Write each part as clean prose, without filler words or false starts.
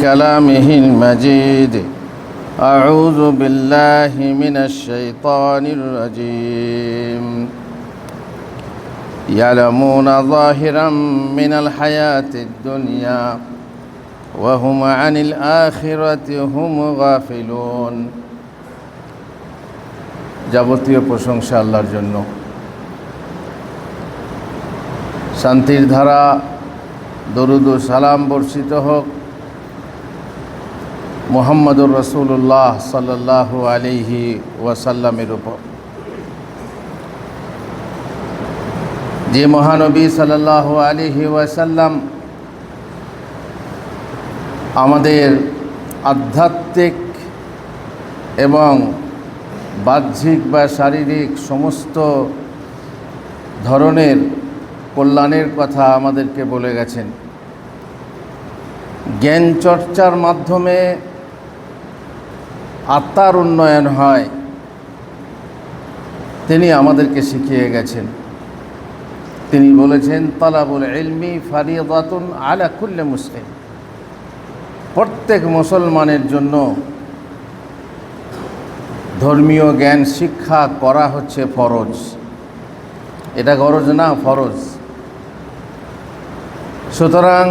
كلامه المجيد. أعوذ بالله من الشيطان الرجيم. يعلمون ظاهرا من الحياة الدنيا وهم عن الآخرة هم غافلون. যাবতীয় প্রশংসা আল্লাহর জন্য। শান্তির ধারা দরুদ ও সালাম বর্ষিত হোক মুহাম্মদুর রাসূলুল্লাহ সাল্লাল্লাহু আলাইহি ওয়াসাল্লামের উপর। যে মহানবী সাল্লাল্লাহু আলাইহি ওয়াসাল্লাম আমাদের আধ্যাত্মিক এবং বাহ্যিক বা শারীরিক সমস্ত ধরনের কল্যাণের কথা আমাদেরকে বলে গেছেন। জ্ঞান চর্চার মাধ্যমে আত্মার উন্নয়ন হয়, তিনি আমাদেরকে শিখিয়ে গেছেন। তিনি বলেছেন, তালাবুল ইলমি ফারিদাতুন আলা কুল্লি মুসলিম। প্রত্যেক মুসলমানের জন্য ধর্মীয় জ্ঞান শিক্ষা করা হচ্ছে ফরজ। এটা গরজ না, ফরজ। সুতরাং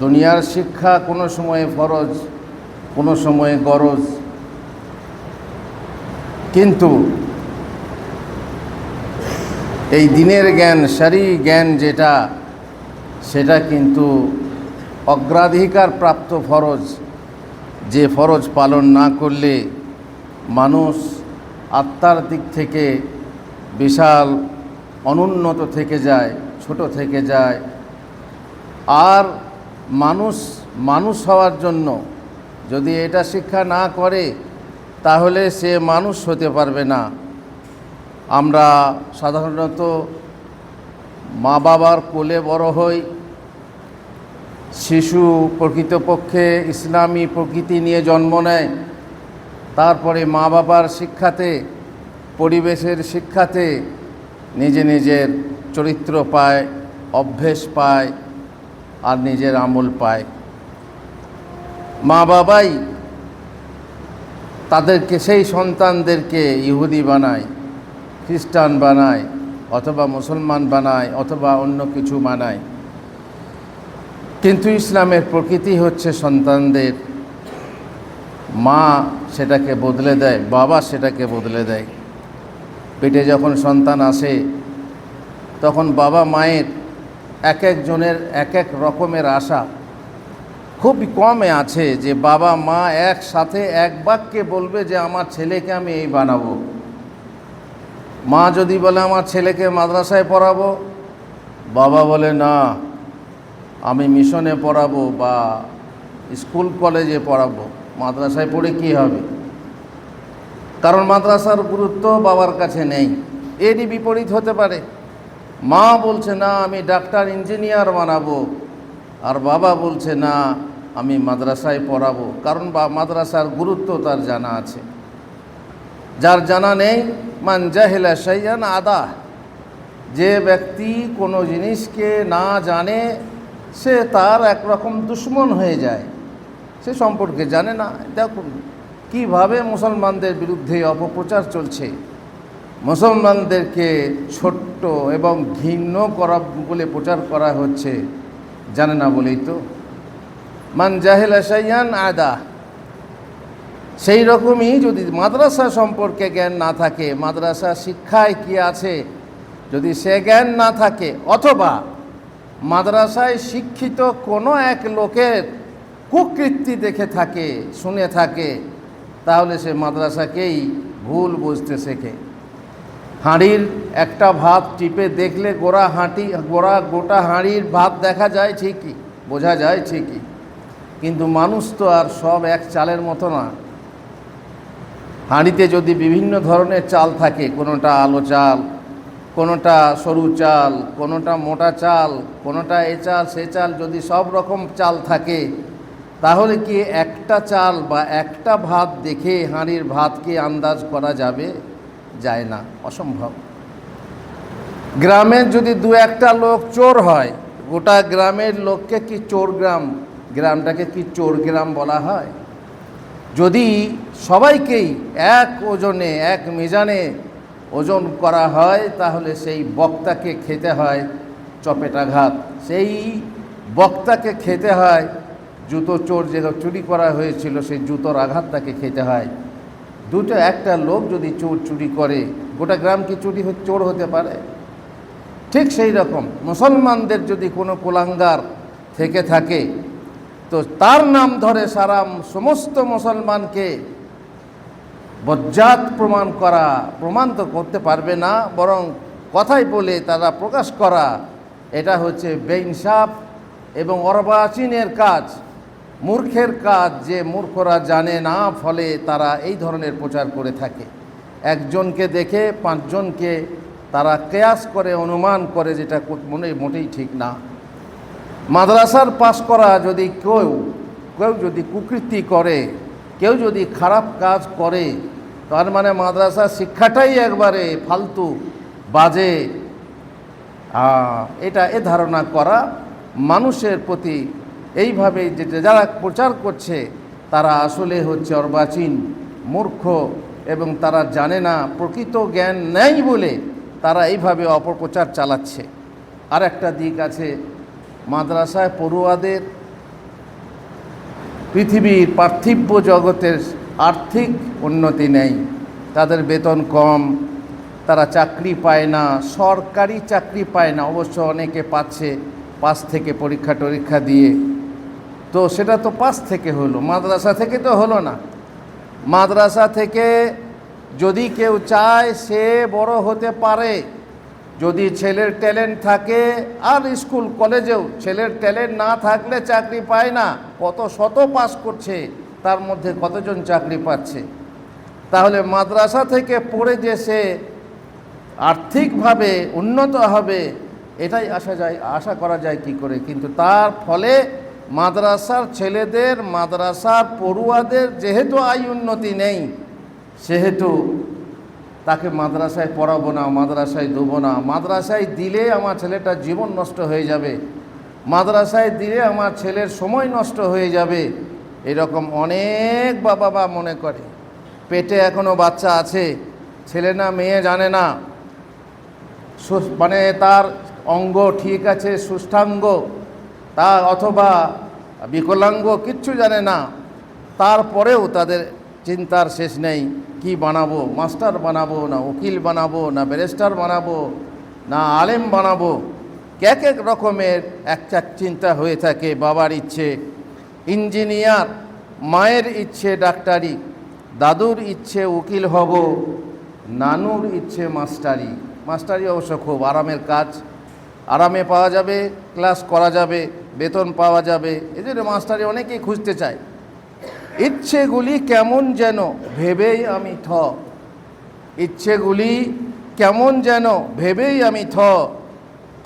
দুনিয়ার শিক্ষা কোনো সময়ে ফরজ, কোনো সময়ে গরজ, কিন্তু এই দিনের জ্ঞান, শরঈ জ্ঞান যেটা, সেটা কিন্তু অগ্রাধিকার প্রাপ্ত ফরজ। যে ফরজ পালন না করলে মানুষ আত্মার দিক থেকে বিশাল অনুন্নত থেকে যায়, ছোট থেকে যায়। আর মানুষ হওয়ার জন্য যদি এটা শিক্ষা না করে তাহলে সে মানুষ হতে পারবে না। আমরা সাধারণত মা বাবার কোলে বড় হই। শিশু প্রকৃতপক্ষে ইসলামী প্রকৃতি নিয়ে জন্ম নেয়, তারপরে মা বাবার শিক্ষাতে, পরিবেশের শিক্ষাতে নিজের চরিত্র পায়, অভ্যেস পায়, আর নিজের আমল পায়। মা বাবাই তাদেরকে, সেই সন্তানদেরকে ইহুদি বানায়, খ্রিস্টান বানায়, অথবা মুসলমান বানায়, অথবা অন্য কিছু বানায়। কিন্তু ইসলামের প্রকৃতি হচ্ছে সন্তানদের মা সেটাকে বদলে দেয়, বাবা সেটাকে বদলে দেয়। পেটে যখন সন্তান আসে তখন বাবা মায়ের এক একজনের এক এক রকমের আশা। খুবই কমে আছে যে বাবা মা একসাথে এক বাক্যে বলবে যে আমার ছেলেকে আমি এই বানাবো। মা যদি বলে আমার ছেলেকে মাদ্রাসায় পড়াবো, বাবা বলে না, আমি মিশনে পড়াবো বা স্কুল কলেজে পড়াবো। মাদ্রাসায় পড়ে কি হবে? কারণ মাদ্রাসার গুরুত্ব বাবার কাছে নেই। এরই বিপরীত হতে পারে। মা বলছে না, আমি ডাক্তার ইঞ্জিনিয়ার বানাবো, আর বাবা বলছে না, আমি মাদ্রাসায় পড়াবো। কারণ মাদ্রাসার গুরুত্ব তার জানা আছে। যার জানা নেই, মান জাহিলা শাইআন আদা। যে ব্যক্তি কোনো জিনিসকে না জানে সে তার একরকম দুশ্মন হয়ে যায়, সে সম্পর্কে জানে না। দেখুন কিভাবে মুসলমানদের বিরুদ্ধে অপপ্রচার চলছে। মুসলমানদেরকে ছোট্ট এবং ঘৃণ্য করা বলে প্রচার করা হচ্ছে, জানে না বলেই তো। মান জাহিলা শাইআন আদা। সেই রকমই যদি মাদ্রাসা সম্পর্কে জ্ঞান না থাকে, মাদ্রাসা শিক্ষায় কি আছে যদি সে জ্ঞান না থাকে, অথবা মাদ্রাসায় শিক্ষিত কোনো এক লোকের কুকৃতি দেখে থাকে, শুনে থাকে, তাহলে সে মাদ্রাসাকেই ভুল বুঝতে শেখে। হাঁড়ির একটা ভাত টিপে দেখলে গোটা হাঁড়ির ভাত দেখা যায় ঠিকই, বোঝা যায় ঠিকই, কিন্তু মানুষ তো আর সব এক চালের মতো না। হাঁড়িতে যদি বিভিন্ন ধরনের চাল থাকে, কোনোটা আলো চাল, কোনোটা সরু চাল, কোনোটা মোটা চাল, কোনোটা এ চাল সে চাল, যদি সব রকম চাল থাকে তাহলে কি একটা চাল বা একটা ভাত দেখে হাঁড়ির ভাতকে আন্দাজ করা যাবে? যায় না, অসম্ভব। গ্রামের যদি দু একটা লোক চোর হয়, গোটা গ্রামের লোককে কি চোর গ্রামটাকে কি চোর গ্রাম বলা হয়? যদি সবাইকেই এক ওজনে এক মিজানে ওজন করা হয় তাহলে সেই বক্তাকে খেতে হয় চপেটাঘাত, সেই বক্তাকে খেতে হয় জুতো চোর যে চুরি করা হয়েছিল সেই জুতোর আঘাত তাকে খেতে হয়। একটা লোক যদি চুরি করে গোটা গ্রাম কি চোর হতে পারে? ঠিক সেই রকম মুসলমানদের যদি কোনো কুলাঙ্গার থেকে থাকে তো তার নাম ধরে সারা সমস্ত মুসলমানকে বজ্জাত প্রমাণ তো করতে পারবে না, বরং কথাই বলে তারা প্রকাশ করা, এটা হচ্ছে বেইনসাফ এবং অর্বাচীনের কাজ, মূর্খের কাজ, যে মূর্খরা জানে না, ফলে তারা এই ধরনের প্রচার করে থাকে। একজনকে দেখে পাঁচজনকে তারা কেয়াস করে, অনুমান করে, যেটা মোটেই ঠিক না। মাদ্রাসার পাশ করা যদি কেউ যদি কুকৃতি করে, কেউ যদি খারাপ কাজ করে, তার মানে মাদ্রাসার শিক্ষাটাই একবারে ফালতু, বাজে। এ ধারণা করা মানুষের প্রতি এইভাবে যারা প্রচার করছে তারা আসলে হচ্ছে অর্বাচীন, মূর্খ, এবং তারা জানে না, প্রকৃত জ্ঞান নেই বলে তারা এইভাবে অপপ্রচার চালাচ্ছে। আর একটা দিক আছে, মাদ্রাসায় পড়ুয়াদের পৃথিবীর পার্থিব জগতের আর্থিক উন্নতি নেই, তাদের বেতন কম, তারা চাকরি পায় না, সরকারি চাকরি পায় না। অবশ্য অনেকে পাচ্ছে পাস থেকে পরীক্ষা দিয়ে, তো সেটা তো পাস থেকে হলো, মাদ্রাসা থেকে তো হলো না। মাদ্রাসা থেকে যদি কেউ চায় সে বড় হতে পারে, যদি ছেলের ট্যালেন্ট থাকে। আর স্কুল কলেজেও ছেলের ট্যালেন্ট না থাকলে চাকরি পায় না। কত শত পাস করছে, তার মধ্যে কতজন চাকরি পাচ্ছে? তাহলে মাদ্রাসা থেকে পড়ে যে সে আর্থিকভাবে উন্নত হবে, এটাই আশা করা যায় কি করে? কিন্তু তার ফলে মাদ্রাসার ছেলেদের, মাদ্রাসার পড়ুয়াদের যেহেতু আয় উন্নতি নেই, সেহেতু তাকে মাদ্রাসায় পড়াবো না, মাদ্রাসায় দেবো না, মাদ্রাসায় দিলে আমার ছেলেটার জীবন নষ্ট হয়ে যাবে, মাদ্রাসায় দিলে আমার ছেলের সময় নষ্ট হয়ে যাবে, এরকম অনেক বাবা মনে করে। পেটে এখনও বাচ্চা আছে, ছেলে না মেয়ে জানে না, মানে তার অঙ্গ ঠিক আছে, সুষ্ঠাঙ্গ, তা অথবা বিকলাঙ্গ, কিচ্ছু জানে না, তারপরেও তাদের চিন্তার শেষ নেই। কি বানাবো? মাস্টার বানাবো, না উকিল বানাবো, না ব্যারিস্টার বানাবো, না আলেম বানাবো? এক রকমের একটা চিন্তা হয়ে থাকে। বাবার ইচ্ছে ইঞ্জিনিয়ার, মায়ের ইচ্ছে ডাক্তারি, দাদুর ইচ্ছে উকিল হব, নানুর ইচ্ছে মাস্টারি অবশ্য খুব আরামের কাজ, আরামে পাওয়া যাবে, ক্লাস করা যাবে, বেতন পাওয়া যাবে, এজন্য মাস্টারি অনেকেই খুঁজতে চায়। ইচ্ছেগুলি কেমন যেন ভেবেই আমি ইচ্ছেগুলি কেমন যেন ভেবেই আমি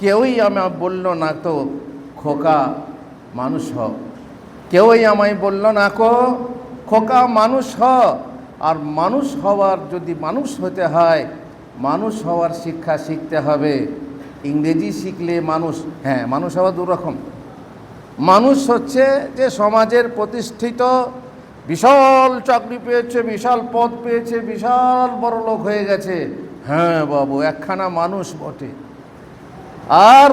কেউই আমার বলল না তো খোকা মানুষ হ, কেউই আমায় বলল না খোকা মানুষ হ। আর মানুষ হওয়ার, যদি মানুষ হতে হয়, মানুষ হওয়ার শিক্ষা শিখতে হবে। ইংরেজি শিখলে মানুষ হওয়া দুরকম। মানুষ হচ্ছে যে সমাজের প্রতিষ্ঠিত, বিশাল চাকরি পেয়েছে, বিশাল পদ পেয়েছে, বিশাল বড় লোক হয়ে গেছে, হ্যাঁ বাবু একখানা মানুষ বটে। আর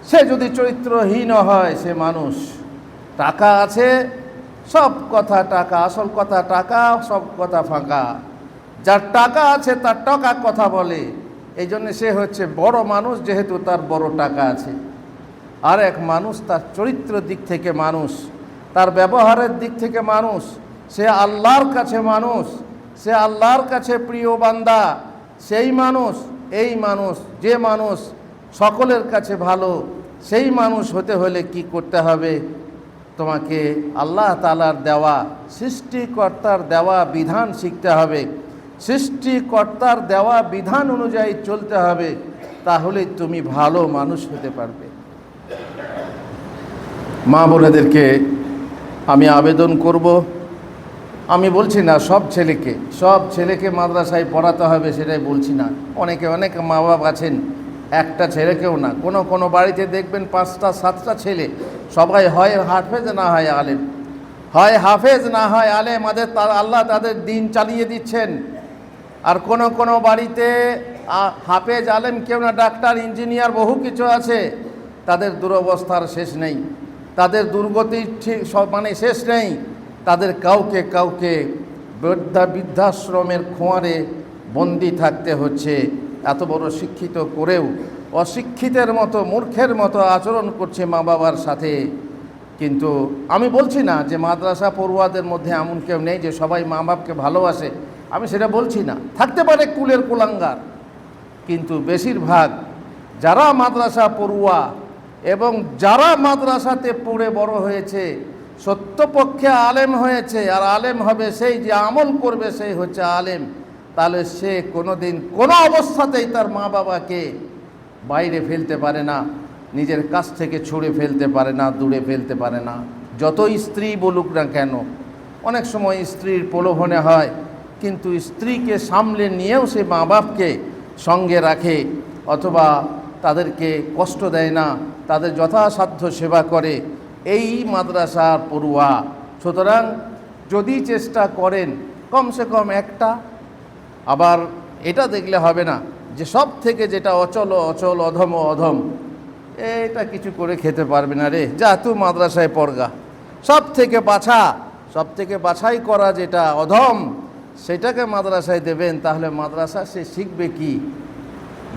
সে যদি চরিত্রহীন হয়, সে মানুষ। টাকা আছে, সব কথা টাকা, আসল কথা টাকা, সব কথা ফাঁকা। যার টাকা আছে তার টাকা কথা বলে, এই জন্য সে হচ্ছে বড় মানুষ, যেহেতু তার বড় টাকা আছে। আর এক মানুষ তার চরিত্র দিক থেকে মানুষ, তার ব্যবহারের দিক থেকে মানুষ, সে আল্লাহর কাছে মানুষ, সে আল্লাহর কাছে প্রিয় বান্দা, সেই মানুষ। এই মানুষ, যে মানুষ সকলের কাছে ভালো, সেই মানুষ হতে হলে কি করতে হবে? তোমাকে আল্লাহ তাআলার দেওয়া, সৃষ্টিকর্তার দেওয়া বিধান শিখতে হবে, সৃষ্টিকর্তার দেওয়া বিধান অনুযায়ী চলতে হবে, তাহলে তুমি ভালো মানুষ হতে পারবে। মা বোনেদেরকে আমি আবেদন করব, আমি বলছি না সব ছেলেকে মাদ্রাসায় পড়াতে হবে, সেটাই বলছি না। অনেক মা বাপ আছেন একটা ছেলেকেও না। কোনো কোনো বাড়িতে দেখবেন 5টা 7টা ছেলে, সবাই হয় হাফেজ না হয় আলেম, হয় হাফেজ না হয় আলেম। আল্লাহ তাদের দিন চালিয়ে দিচ্ছেন। আর কোনো কোনো বাড়িতে হাফেজ আলেম কেউ না, ডাক্তার ইঞ্জিনিয়ার বহু কিছু আছে, তাদের দুরবস্থার শেষ নেই, তাদের দুর্গতির ঠিক মানে শেষ নেই। তাদের কাউকে কাউকে বৃদ্ধাশ্রমের খোঁয়ারে বন্দি থাকতে হচ্ছে। এত বড় শিক্ষিত করেও অশিক্ষিতের মতো, মূর্খের মতো আচরণ করছে মা বাবার সাথে। কিন্তু আমি বলছি না যে মাদ্রাসা পড়ুয়াদের মধ্যে এমন কেউ নেই যে সবাই মা বাপকে ভালোবাসে, আমি সেটা বলছি না। থাকতে পারে কুলের কুলাঙ্গার, কিন্তু বেশিরভাগ যারা মাদ্রাসা পড়ুয়া এবং যারা মাদ্রাসাতে পড়ে বড় হয়েছে, সত্যপক্ষে আলেম হয়েছে, আর আলেম হবে সেই যে আমল করবে, সেই হচ্ছে আলেম, তাহলে সে কোনো দিন কোনো অবস্থাতেই তার মা বাবাকে বাইরে ফেলতে পারে না, নিজের কাছ থেকে ছুঁড়ে ফেলতে পারে না, দূরে ফেলতে পারে না। যতই স্ত্রী বলুক না কেন, অনেক সময় স্ত্রীর প্রলোভনে হয়, কিন্তু স্ত্রীকে সামলে নিয়েও সে মা বাপকে সঙ্গে রাখে, অথবা তাদেরকে কষ্ট দেয় না, তাদের যথাসাধ্য সেবা করে। এই মাদ্রাসার পড়ুয়া। সুতরাং যদি চেষ্টা করেন কমসে কম একটা, আবার এটা দেখলে হবে না যে সব থেকে যেটা অচল অচল, অধম অধম, এটা কিছু করে খেতে পারবে না রে, যা তুই মাদ্রাসায় পড়গা। সব থেকে বাছাই করা যেটা অধম, সেটাকে মাদ্রাসায় দেবেন, তাহলে মাদ্রাসা সে শিখবে কি?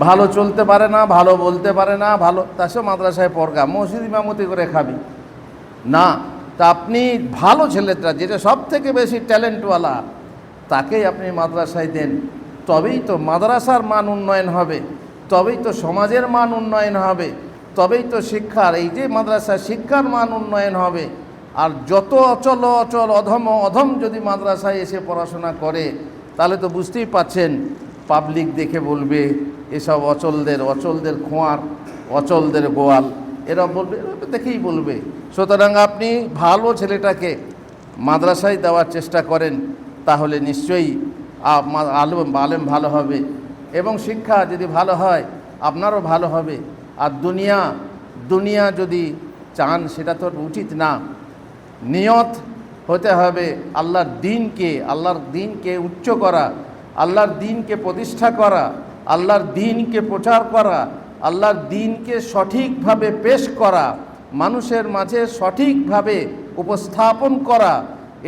ভালো চলতে পারে না, ভালো বলতে পারে না, ভালো, তা সে মাদ্রাসায় পড়গা, মসজিদ ইমামতি করে খাবি না। তা আপনি ভালো ছেলেটা, যেটা সব থেকে বেশি ট্যালেন্টওয়ালা, তাকেই আপনি মাদ্রাসায় দেন। তবেই তো মাদ্রাসার মান উন্নয়ন হবে, তবেই তো সমাজের মান উন্নয়ন হবে, তবেই তো শিক্ষার, এই যে মাদ্রাসা শিক্ষার মান উন্নয়ন হবে। আর যত অচল অচল, অধম অধম যদি মাদ্রাসায় এসে পড়াশোনা করে, তাহলে তো বুঝতেই পাচ্ছেন, পাবলিক দেখে বলবে এসব অচলদের খোঁয়ার, অচলদের গোয়াল, এরা বলবে, এরা দেখেই বলবে। সুতরাং আপনি ভালো ছেলেটাকে মাদ্রাসায় দেওয়ার চেষ্টা করেন, তাহলে নিশ্চয়ই আলেম ভালো হবে, এবং শিক্ষা যদি ভালো হয় আপনারও ভালো হবে। আর দুনিয়া যদি চান, সেটা তো উচিত না। নিয়ত হতে হবে আল্লাহর দিনকে উচ্চ করা, আল্লাহর দিনকে প্রতিষ্ঠা করা, আল্লাহর দিনকে প্রচার করা, আল্লাহর দিনকে সঠিকভাবে পেশ করা, মানুষের মাঝে সঠিকভাবে উপস্থাপন করা।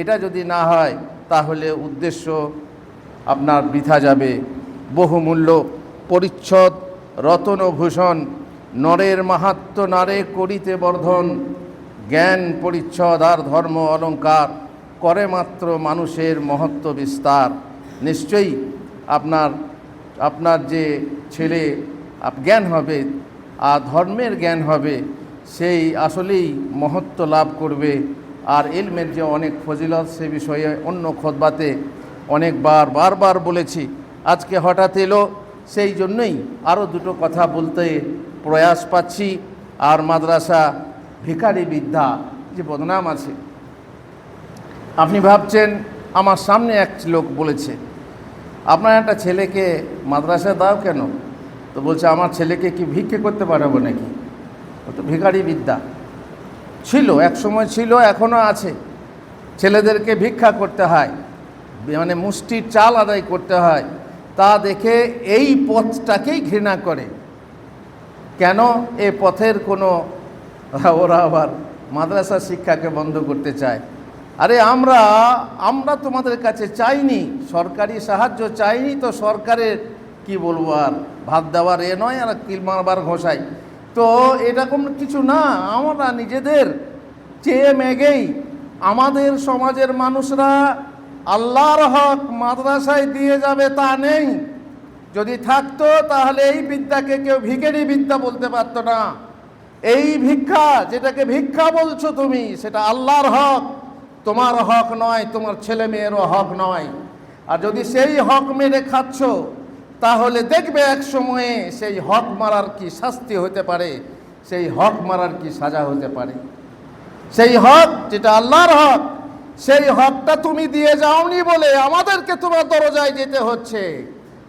এটা যদি না হয়, তাহলে উদ্দেশ্য আপনার বৃথা যাবে। বহুমূল্য পরিচ্ছদ রতনভূষণ, নরের মাহাত্ম্য নারে করিতে বর্ধন, জ্ঞান পরিচ্ছদ আর ধর্ম অলঙ্কার, করে মাত্র মানুষের মহত্ব বিস্তার। নিশ্চয়ই আপনার যে ছেলে জ্ঞান হবে আর ধর্মের জ্ঞান হবে, সেই আসলেই মহত্ব লাভ করবে। আর ইলমের যে অনেক ফজিলত, সে বিষয়ে অন্য খুতবাতে বারবার বলেছি, আজকে হঠাৎ এলো, সেই জন্যই আরও দুটো কথা বলতে প্রয়াস পাচ্ছি। আর মাদ্রাসা ভিখারি বিদ্যা যে বদনাম আছে, আপনি ভাবছেন, আমার সামনে এক লোক বলেছে, আপনার একটা ছেলেকে মাদ্রাসায় দাও কেন? তো বলছে, আমার ছেলেকে কি ভিক্ষে করতে পারবো নাকি? ও তো ভিখারি বিদ্যা ছিল, এক সময় ছিল, এখনও আছে। ছেলেদেরকে ভিক্ষা করতে হয়, মানে মুষ্টির চাল আদায় করতে হয়। তা দেখে এই পথটাকেই ঘৃণা করে। কেন? এ পথের কোনো, ওরা আবার মাদ্রাসা শিক্ষাকে বন্ধ করতে চায়। আরে আমরা তোমাদের কাছে চাইনি, সরকারি সাহায্য চাইনি, তো সরকারের কি বলবো, আর ভাত দেওয়ার এ নয়, আর কিল মারবার ঘষাই, তো এরকম কিছু না। আমরা নিজেদের চেয়ে মেগেই আমাদের সমাজের মানুষরা আল্লাহর হক মাদ্রাসায় দিয়ে যাবে, তা নেই। যদি থাকতো, তাহলে এই বিদ্যাকে কেউ ভিখারি বিদ্যা বলতে পারতো না। এই ভিক্ষা, যেটাকে ভিক্ষা বলছো তুমি, সেটা আল্লাহর হক, তোমার হক নয়, তোমার ছেলে মেয়েরও হক নয়। আর যদি সেই হক মেরে খাচ্ছ, তাহলে দেখবে এক সময়ে সেই হক মারার কি শাস্তি হতে পারে, সেই হক মারার কি সাজা হতে পারে। সেই হক যেটা আল্লাহর হক, সেই হকটা তুমি দিয়ে যাওনি বলে আমাদেরকে তোমার দরজায় যেতে হচ্ছে।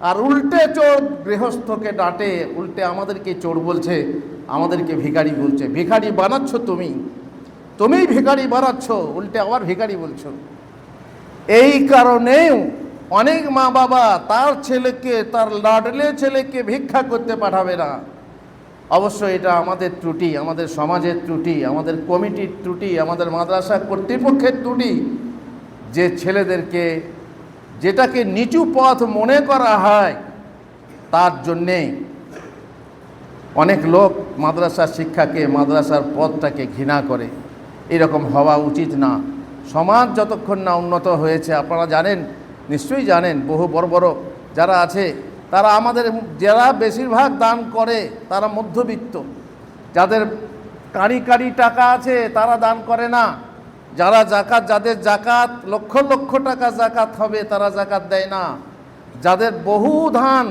আর উল্টে চোর গৃহস্থকে ডাঁটে, উল্টে আমাদেরকে চোর বলছে, আমাদেরকে ভিখারি বলছে। ভিখারি বানাচ্ছ তুমিই ভিখারি বানাচ্ছ, উল্টে আবার ভিখারি বলছো। এই কারণেও অনেক মা বাবা তার ছেলেকে, তার লাডলে ছেলেকে ভিক্ষা করতে পাঠাবে না। অবশ্য এটা আমাদের ত্রুটি, আমাদের সমাজের ত্রুটি, আমাদের কমিটির ত্রুটি, আমাদের মাদ্রাসা কর্তৃপক্ষের ত্রুটি, যে ছেলেদেরকে যেটাকে নিচু পথ মনে করা হয় তার জন্যে অনেক লোক মাদ্রাসার শিক্ষাকে, মাদ্রাসার পথটাকে ঘৃণা করে। এরকম হওয়া উচিত না। সমাজ যতক্ষণ না উন্নত হয়েছে, আপনারা জানেন, নিশ্চয়ই জানেন, বহু বড় বড় যারা আছে তারা আমাদের, যারা বেশিরভাগ দান করে তারা মধ্যবিত্ত। যাদের কাঁড়ি কাঁড়ি টাকা আছে তারা দান করে না। যারা জাকাত, যাদের জাকাত লক্ষ লক্ষ টাকা জাকাত হবে, তারা জাকাত দেয় না। যাদের বহু ধান,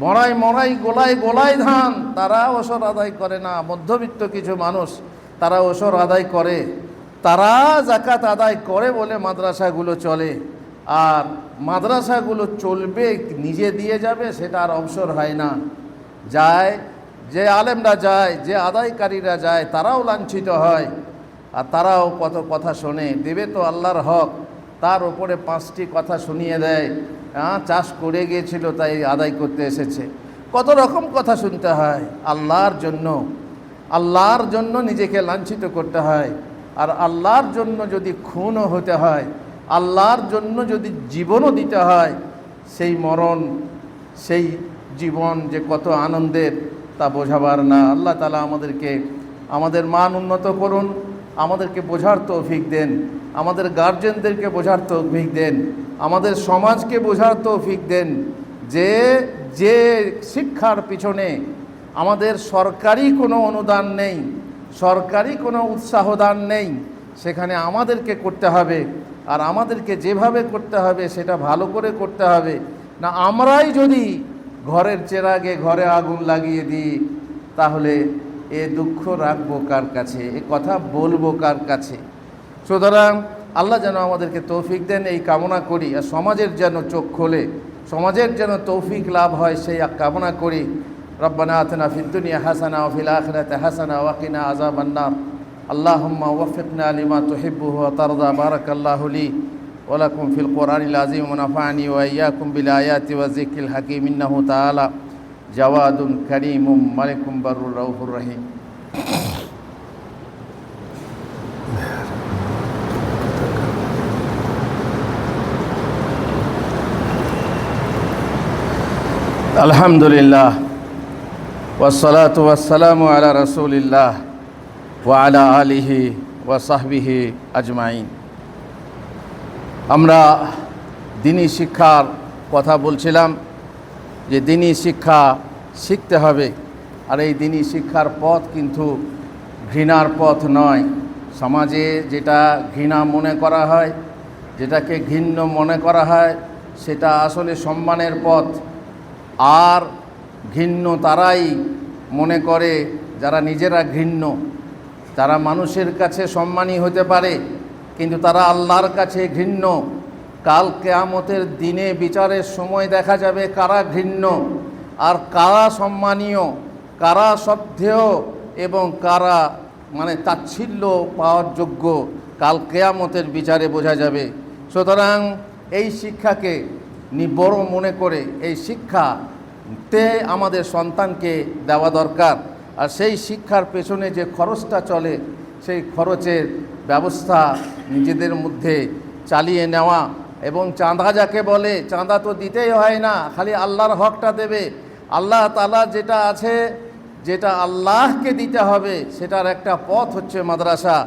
মড়াই মড়াই গোলায় গোলায় ধান, তারা ওসর আদায় করে না। মধ্যবিত্ত কিছু মানুষ তারা ওসর আদায় করে, তারা জাকাত আদায় করে বলে মাদ্রাসাগুলো চলে। আর মাদ্রাসাগুলো চলবে, নিজে দিয়ে যাবে, সেটা আর অবসর হয় না। যায় যে আলেমরা যায়, যে আদায়কারীরা যায়, তারাও লাঞ্ছিত হয়। আর তারাও কত কথা শোনে, দেবে তো আল্লাহর হক, তার ওপরে 5টি কথা শুনিয়ে দেয়। চাষ করে গিয়েছিল তাই আদায় করতে এসেছে, কত রকম কথা শুনতে হয়। আল্লাহর জন্য নিজেকে লাঞ্ছিত করতে হয়। আর আল্লাহর জন্য যদি খুনও হতে হয়, আল্লাহর জন্য যদি জীবনও দিতে হয়, সেই মরণ, সেই জীবন যে কত আনন্দের তা বোঝাবার না। আল্লাহ তাআলা আমাদেরকে, আমাদের মান উন্নত করুন, আমাদেরকে বোঝার তৌফিক দেন, আমাদের গার্জেনদেরকে বোঝার তৌফিক দেন, আমাদের সমাজকে বোঝার তৌফিক দেন যে যে শিক্ষার পিছনে আমাদের সরকারি কোনো অনুদান নেই, সরকারি কোনো উৎসাহদান নেই, সেখানে আমাদেরকে করতে হবে। আর আমাদেরকে যেভাবে করতে হবে সেটা ভালো করে করতে হবে না। আমরাই যদি ঘরের চেরাগে ঘরে আগুন লাগিয়ে দিই, তাহলে এ দুঃখ রাখবো কার কাছে, এ কথা বলবো কার কাছে? সুতরাং আল্লাহ যেন আমাদেরকে তৌফিক দেন, এই কামনা করি। আর সমাজের যেন চোখ খোলে, সমাজের যেন তৌফিক লাভ হয়, সেই কামনা করি। রব্বানা আতিনা ফিদ দুনিয়া হাসানা ওয়া ফিল আখিরাতি হাসানা ওয়া কিনা আযাবান নার। আল্লাহুম্মা ওয়াফিকনা লিমা তুহিব্বুহু ওয়া তারদা। বারাকাল্লাহু লি ওয়া লাকুম ফিল কুরআনিল আযীম ওয়া নাফা'নি ওয়া ইয়্যাকুম বিল আয়াতি ওয়া যিকরিল হাকীম। ইন্নাহু তাআলা জাওয়াদুন কারীমুম মালিকুম বারুর রাউফুর রহিম। আলহামদুলিল্লাহ ওয়াসসালাতু ওয়াসসালামু আলা রাসূলিল্লাহ ওয়া আলা আলিহি ওয়া সাহবিহি আজমাইন। আমরা দ্বীনি শিক্ষার কথা বলছিলাম যে দ্বীনি শিক্ষা শিখতে হবে। আর এই দ্বীনি শিক্ষার পথ কিন্তু ঘৃণার পথ নয়। সমাজে যেটা ঘৃণা মনে করা হয়, যেটাকে ঘৃণ্য মনে করা হয়, সেটা আসলে সম্মানের পথ। আর ঘৃণ্য তারাই মনে করে যারা নিজেরা ঘৃণ্য। তারা মানুষের কাছে সম্মানী হতে পারে, কিন্তু তারা আল্লাহর কাছে ঘৃণ্য। কাল কিয়ামতের দিনে বিচারের সময় দেখা যাবে কারা ঘৃণ্য আর কারা সম্মানীয়, কারা শ্রদ্ধেয় এবং কারা তাচ্ছিল্য পাওয়ার যোগ্য। কাল কিয়ামতের বিচারে বোঝা যাবে। সুতরাং এই শিক্ষাকে বড় মনে করে এই শিক্ষাতে আমাদের সন্তানকে দেওয়া দরকার। আর সেই শিক্ষার পেছনে যে খরচটা চলে, সেই খরচের ব্যবস্থা নিজেদের মধ্যে চালিয়ে নেওয়া। এবং চাঁদা যাকে বলে, চাঁদা তো দিতেই হয় না, খালি আল্লাহর হকটা দেবে। আল্লাহ তাআলা যেটা আছে, যেটা আল্লাহকে দিতে হবে, সেটার একটা পথ হচ্ছে মাদ্রাসা।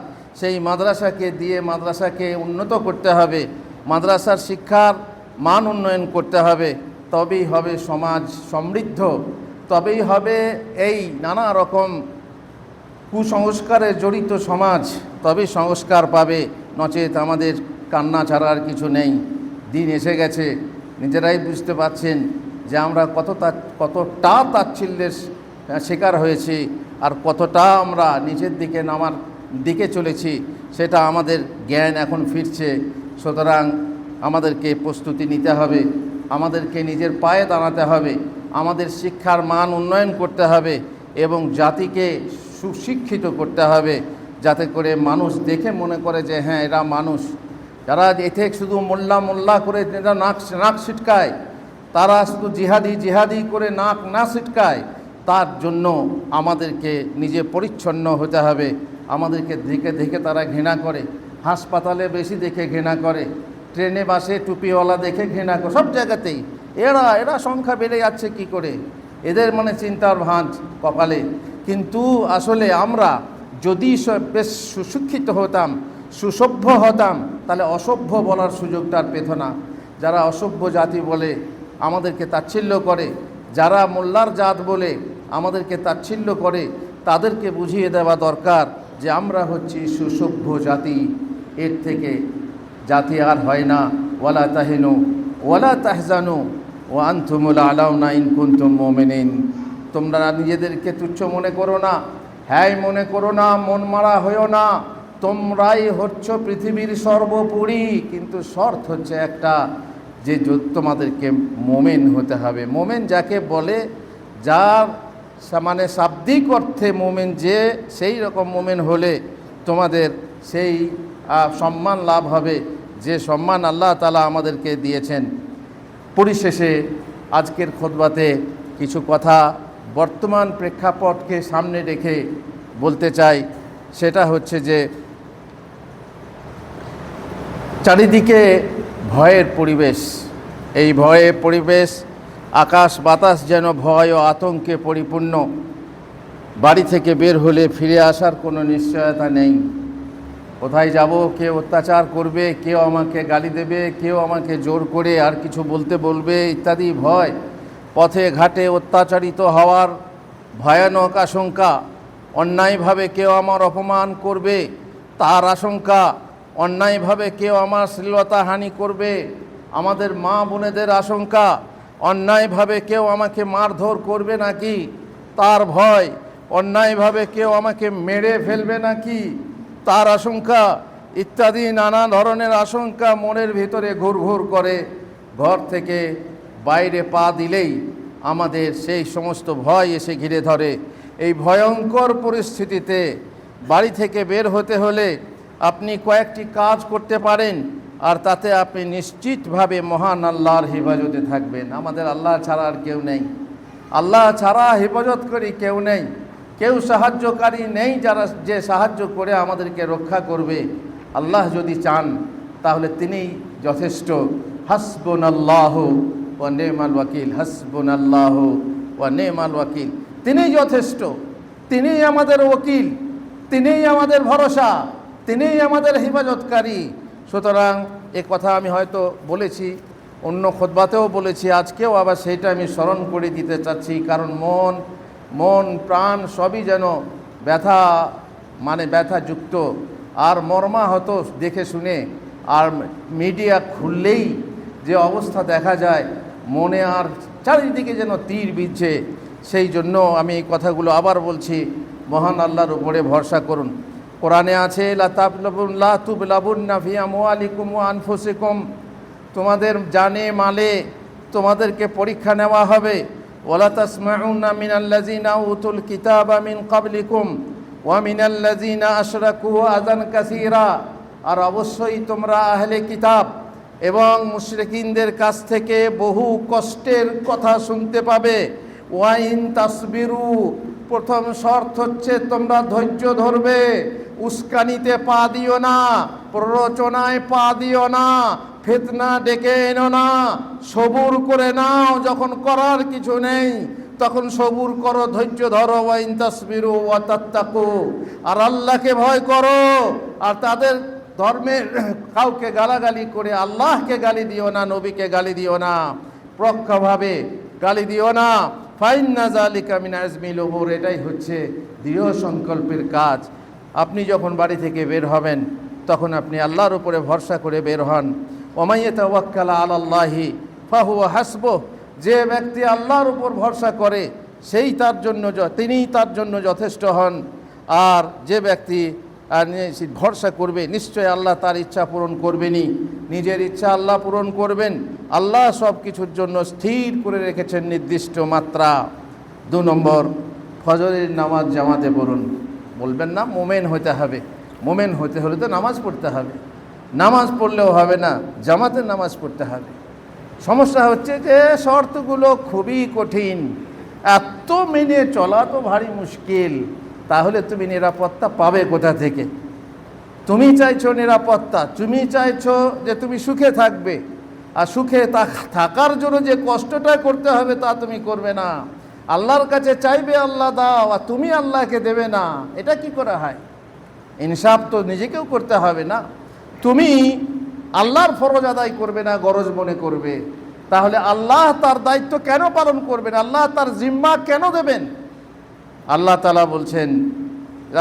সেই মাদ্রাসাকে দিয়ে মাদ্রাসাকে উন্নত করতে হবে, মাদ্রাসার শিক্ষার মান উন্নয়ন করতে হবে। তবেই হবে সমাজ সমৃদ্ধ, তবেই হবে এই নানা রকম কুসংস্কারে জড়িত সমাজ, তবেই সংস্কার পাবে। নচেত আমাদের কান্না ছাড়া আর কিছু নেই। দিন এসে গেছে, নিজেরাই বুঝতে পারছেন যে আমরা কতটা তাচ্ছিল্যের শিকার হয়েছি আর কতটা আমরা নিচের দিকে নামার দিকে চলেছি, সেটা আমাদের জ্ঞান এখন ফিরছে। সুতরাং আমাদেরকে প্রস্তুতি নিতে হবে। আমাদেরকে নিজের পায়ে দাঁড়াতে হবে, আমাদের শিক্ষার মান উন্নয়ন করতে হবে এবং জাতিকে সুশিক্ষিত করতে হবে, যাতে করে মানুষ দেখে মনে করে যে হ্যাঁ এরা মানুষ। যারা এতে শুধু মোল্লা মোল্লা করে যারা নাক ছিটকায়, তারা শুধু জিহাদি জিহাদি করে নাক না ছিটকায়, তার জন্য আমাদেরকে নিজে পরিচ্ছন্ন হতে হবে। আমাদেরকে দেখে দেখে তারা ঘৃণা করে, হাসপাতালে বেশি দেখে ঘৃণা করে, ট্রেনে বাসে টুপিওয়ালা দেখে ঘৃণা করে, সব জায়গাতেই এরা সংখ্যা বেড়ে যাচ্ছে কি করে, এদের মানে চিন্তার ভাঁজ কপালে। কিন্তু আসলে আমরা যদি বেশ সুশিক্ষিত হতাম, সুসভ্য হতাম, তাহলে অসভ্য বলার সুযোগটা আর পেত না। যারা অসভ্য জাতি বলে আমাদেরকে তাচ্ছিল্য করে, যারা মোল্লার জাত বলে আমাদেরকে তাচ্ছিল্য করে, তাদেরকে বুঝিয়ে দেওয়া দরকার যে আমরা হচ্ছি সুসভ্য জাতি, এর থেকে জাতি আর হয় না। ওয়ালা তাহিনু ওয়ালা তাহজানু ওয়া আনতুমুল আলাউনা ইন কুনতুম মুমিনিন। তোমরা নিজেদেরকে তুচ্ছ মনে করো না, হ্যাঁ মনে করো না, মন মারা হইও না, তোমরাই হচ্ছ পৃথিবীর সর্বোপরি। কিন্তু শর্ত হচ্ছে একটা, যে তোমাদেরকে মোমেন হতে হবে। মোমেন যাকে বলে, যার মানে শাব্দিক অর্থে মোমেন যে, সেই রকম মোমেন হলে তোমাদের সেই সম্মান লাভ হবে, যে সম্মান আল্লাহ তাআলা আমাদেরকে দিয়েছেন। পরিশেষে আজকের খুতবাতে কিছু কথা বর্তমান প্রেক্ষাপটকে সামনে রেখে বলতে চাই। সেটা হচ্ছে যে চারিদিকে ভয়ের পরিবেশ, এই ভয়ের পরিবেশ, আকাশ বাতাস যেন ভয় ও আতঙ্কে পরিপূর্ণ। বাড়ি থেকে বের হলে ফিরে আসার কোনো নিশ্চয়তা নেই। কোথায় যাব, কেউ অত্যাচার করবে, কেউ আমাকে গালি দেবে, কেউ আমাকে জোর করে আর কিছু বলবে ইত্যাদি ভয়। পথে ঘাটে অত্যাচারিত হওয়ার ভয়ানক আশঙ্কা, অন্যায়ভাবে কেউ আমার অপমান করবে তার আশঙ্কা, অন্যায়ভাবে কেউ আমার শ্লীলতাহানি করবে আমাদের মা বোনেদের আশঙ্কা, অন্যায়ভাবে কেউ আমাকে মারধর করবে নাকি তার ভয়, অন্যায়ভাবে কেউ আমাকে মেরে ফেলবে নাকি তার আশঙ্কা, ইত্যাদি নানা ধরনের আশঙ্কা মনের ভিতরে ঘুরঘুর করে। ঘর থেকে বাইরে পা দিলেই আমাদের সেই সমস্ত ভয় এসে ঘিরে ধরে। এই ভয়ঙ্কর পরিস্থিতিতে বাড়ি থেকে বের হতে হলে আপনি কয়েকটি কাজ করতে পারেন, আর তাতে আপনি নিশ্চিতভাবে মহান আল্লাহর হেফাজতে থাকবেন। আমাদের আল্লাহ ছাড়া আর কেউ নেই, আল্লাহ ছাড়া হেফাজতকারী কেউ নেই, কেউ সাহায্যকারী নেই যে সাহায্য করে আমাদেরকে রক্ষা করবে। আল্লাহ যদি চান তাহলে তিনিই যথেষ্ট। হাসবুনাল্লাহু ওয়া নি'মাল ওয়াকিল, হাসবুনাল্লাহু ওয়া নি'মাল ওয়াকিল। তিনিই যথেষ্ট, তিনিই আমাদের ওকিল, তিনিই আমাদের ভরসা, তিনিই আমাদের হেফাজতকারী। সুতরাং এ কথা আমি হয়তো বলেছি, অন্য খুতবাতেও বলেছি, আজকেও আবার সেইটা আমি স্মরণ করে দিতে চাচ্ছি। কারণ মন প্রাণ সবই যেন ব্যথাযুক্ত আর মর্মাহত দেখে শুনে। আর মিডিয়া খুললেই যে অবস্থা দেখা যায়, মনে আর চারিদিকে যেন তীর বিঁধছে। সেই জন্য আমি এই কথাগুলো আবার বলছি, মহান আল্লাহর উপরে ভরসা করুন। কোরআনে আছে লা তুবলাবুন্না ফি আমওয়ালিকুম ওয়া আনফুসিকুম, তোমাদের জানে মালে তোমাদেরকে পরীক্ষা নেওয়া হবে। ওয়ালা তাসমাউনা মিনাল্লাযিনা উতুল কিতাবা মিন ক্বাবলিকুম ওয়া মিনাল্লাযিনা আশরাকু আযান কাসীরা, আর অবশ্যই তোমরা আহলে কিতাব এবং মুশরিকিনদের কাছ থেকে বহু কষ্টের কথা শুনতে পাবে। ওয়া ইন তাসবিরু, প্রথম শর্ত হচ্ছে তোমরা ধৈর্য ধরবে, উস্কানিতে পা দিও না, প্ররোচনায় পা দিও না, ফিতনা ডেকে এনো না, সবুর করে নাও। যখন করার কিছু নেই তখন সবুর করো, ধৈর্য ধরো। ওয়া ইন তাসবিরু ওয়া তাত্তাকু, আর আল্লাহকে ভয় করো, আর তাদের ধর্মের কাউকে গালাগালি করে আল্লাহকে গালি দিও না, নবীকে গালি দিও না, প্রজ্ঞাভাবে গালি দিও না। ফাইন্না যালিকা মিন আজমিল উমুর, এটাই হচ্ছে দৃঢ় সংকল্পের কাজ। আপনি যখন বাড়ি থেকে বের হবেন তখন আপনি আল্লাহর উপরে ভরসা করে বের হন। ওমান ইয়াতাওয়াক্কাল আলাল্লাহি ফাহুয়া হাসবুহ, যে ব্যক্তি আল্লাহর উপর ভরসা করে তিনিই তার জন্য যথেষ্ট হন। আর যে ব্যক্তি আর ভরসা করবে, নিশ্চয় আল্লাহ তার ইচ্ছা পূরণ করবেনই। নিজের ইচ্ছা আল্লাহ পূরণ করবেন। আল্লাহ সব কিছুর জন্য স্থির করে রেখেছেন নির্দিষ্ট মাত্রা। 2 নম্বর, ফজরের নামাজ জামাতে পড়ুন। বলবেন না মোমেন হতে হবে, মোমেন হতে হলে তো নামাজ পড়তে হবে। নামাজ পড়লেও হবে না, জামাতের নামাজ পড়তে হবে। সমস্যা হচ্ছে যে শর্তগুলো খুবই কঠিন, এত মেনে চলা তো ভারী মুশকিল। তাহলে তুমি নিরাপত্তা পাবে কোথা থেকে? তুমি চাইছো নিরাপত্তা, তুমি চাইছো যে তুমি সুখে থাকবে, আর সুখে থাকার জন্য যে কষ্টটা করতে হবে তা তুমি করবে না। আল্লাহর কাছে চাইবে আল্লাহ দাও, আর তুমি আল্লাহকে দেবে না, এটা কি করা হয়? ইনসাফ তো নিজেকেও করতে হবে না? তুমি আল্লাহর ফরজ আদায় করবে না, গরজ মনে করবে, তাহলে আল্লাহ তার দায়িত্ব কেন পালন করবেন? আল্লাহ তার জিম্মা কেন দেবেন? আল্লাহ তাআলা বলছেন,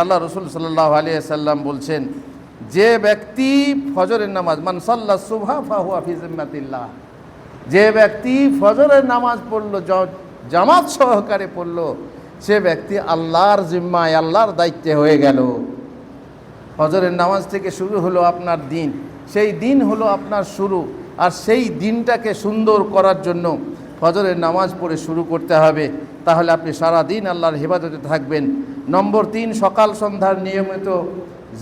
আল্লাহ রসুল সাল্লাল্লাহু আলাইহি সাল্লাম বলছেন, যে ব্যক্তি ফজরের নামাজ, মান সাল্লা সুবহা ফাহুয়া ফি জিম্মাতিল্লাহ, যে ব্যক্তি ফজরের নামাজ পড়লো, জামাত সহকারে পড়লো, সে ব্যক্তি আল্লাহর জিম্মায়, আল্লাহর দায়িত্বে হয়ে গেল। ফজরের নামাজ থেকে শুরু হলো আপনার দিন, সেই দিন হলো আপনার শুরু, আর সেই দিনটাকে সুন্দর করার জন্য ফজরের নামাজ পড়ে শুরু করতে হবে। তাহলে আপনি সারা দিন আল্লাহর হেফাজতে থাকবেন। নম্বর 3, সকাল সন্ধ্যার নিয়মিত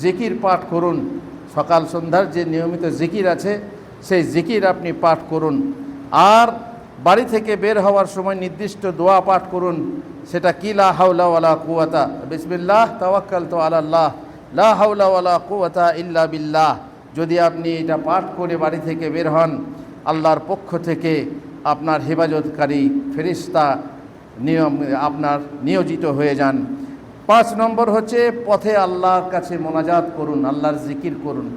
জিকির পাঠ করুন। সকাল সন্ধ্যার যে নিয়মিত জিকির আছে সেই জিকির আপনি পাঠ করুন। আর বাড়ি থেকে বের হওয়ার সময় নির্দিষ্ট দোয়া পাঠ করুন। সেটা কি? লা হাওলা ওয়ালা কুওয়াতা, বিসমিল্লাহ তাওয়াক্কালতু আলাল্লাহ, লা হাওলা ওয়ালা কুওয়াতা ইল্লা বিল্লাহ। যদি আপনি এটা পাঠ করে বাড়ি থেকে বের হন, আল্লাহর পক্ষ থেকে আপনার হেফাজতকারী ফেরেশতা আপনার নিয়োজিত হয়ে যান। 5 নম্বর হচ্ছে পথে আল্লাহর কাছে মোনাজাত করুন, আল্লাহর জিকির করুন,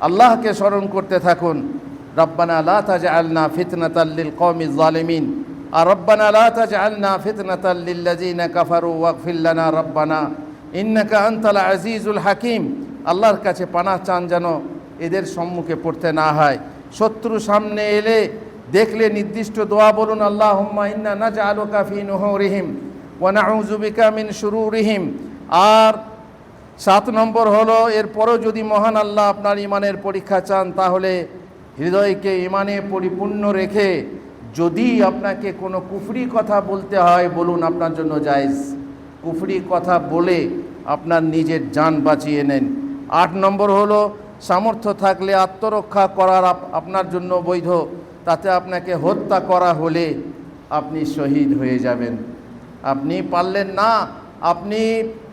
আল্লাহকে স্মরণ করতে থাকুন। রব্বানা লা তাজআলনা ফিতনাতাল লিল কওমিজ জালিমিন, আর রব্বানা লা তাজআলনা ফিতনাতাল লিল্লাযিনা কাফারু ওয়াগফির লানা রব্বানা ইন্নাকা আনতাল আজিজুল হাকিম। আল্লাহর কাছে পানাহ চান যেন এদের সম্মুখে পড়তে না হয়। শত্রু সামনে এলে দেখলে নির্দিষ্ট দোয়া বলুন, আল্লাহুম্মা ইন্না নাজআলুকা ফি নুহুরিহিম ওয়া নাউযু বিকা মিন শুরুরিহিম। আর 7 নম্বর হলো, এরপরও যদি মহান আল্লাহ আপনার ইমানের পরীক্ষা চান, তাহলে হৃদয়কে ইমানে পরিপূর্ণ রেখে যদি আপনাকে কোনো কুফরি কথা বলতে হয় বলুন, আপনার জন্য জায়েজ। কুফরি কথা বলে আপনার নিজের জান বাঁচিয়ে নেন। 8 নম্বর হলো, সামর্থ্য থাকলে আত্মরক্ষা করার আপনার জন্য বৈধ, তাতে আপনাকে হত্যা করা হলে আপনি শহীদ হয়ে যাবেন। আপনি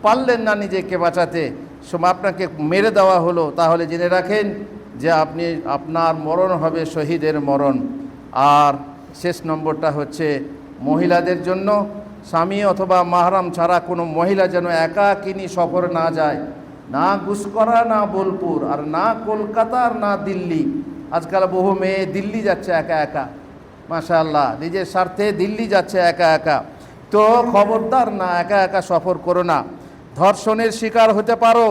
পারলেন না নিজেকে বাঁচাতে, আপনাকে মেরে দেওয়া হলো, তাহলে জেনে রাখেন যে আপনার মরণ হবে শহীদের মরণ। আর শেষ নম্বরটা হচ্ছে মহিলাদের জন্য, স্বামী অথবা মাহরাম ছাড়া কোনো মহিলা যেন একাকিনী সফর না যায়, না গুসকরা, না বোলপুর, আর না কলকাতা, আর না দিল্লি। আজকাল বহু মেয়ে দিল্লি যাচ্ছে একা একা, মাশাআল্লাহ, নিজের স্বার্থে দিল্লি যাচ্ছে একা একা। তো খবরদার না, একা একা সফর করো না। ধর্ষণের শিকার হতে পারো,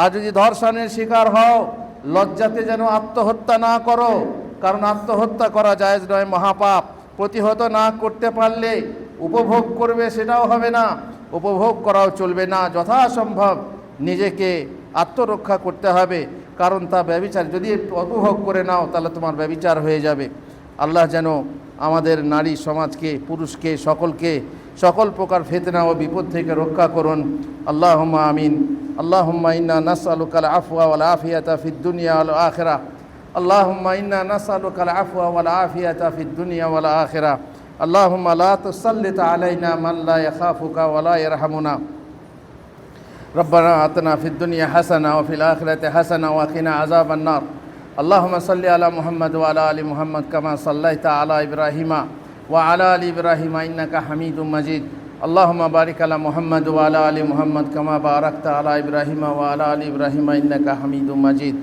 আর যদি ধর্ষণের শিকার হও, লজ্জাতে যেন আত্মহত্যা না করো, কারণ আত্মহত্যা করা জায়েজ নয়, মহাপাপ। প্রতিহত না করতে পারলে উপভোগ করবে, সেটাও হবে না, উপভোগ করাও চলবে না। যথাসম্ভব নিজেকে আত্মরক্ষা করতে হবে, কারণ তা ব্যভিচার। যদি উপভোগ করে নাও তাহলে তোমার ব্যভিচার হয়ে যাবে। আল্লাহ যেন আমাদের নারী সমাজকে, পুরুষকে, সকলকে সকল প্রকার ফিতনা ও বিপদ থেকে রক্ষা করুন। আল্লাহুম্মা আমিন। আল্লাহুম্মা ইন্না নাসআলুকাল আফওয়া ওয়াল আফিয়াতা ফিদ দুনিয়া ওয়াল আখিরাহ। আল্লাহুম্মা ইন্না নাসআলুকাল আফওয়া ওয়াল আফিয়াতা ফিদ দুনিয়া ওয়াল আখিরাহ। আল্লাহুম্মা লা তুসাল্লিত আলাইনা মান লা ইয়াখাফুকা ওয়া লা ইয়ারহামুনা। ربنا آتنا في الدنيا حسنة وفي الآخرة حسنة وقنا عذاب النار. اللهم صل على محمد وعلى آل محمد كما صليت على إبراهيم وعلى آل إبراهيم إنك حميد مجيد. اللهم بارك على محمد وعلى آل محمد كما باركت على إبراهيم وعلى آل إبراهيم إنك حميد مجيد.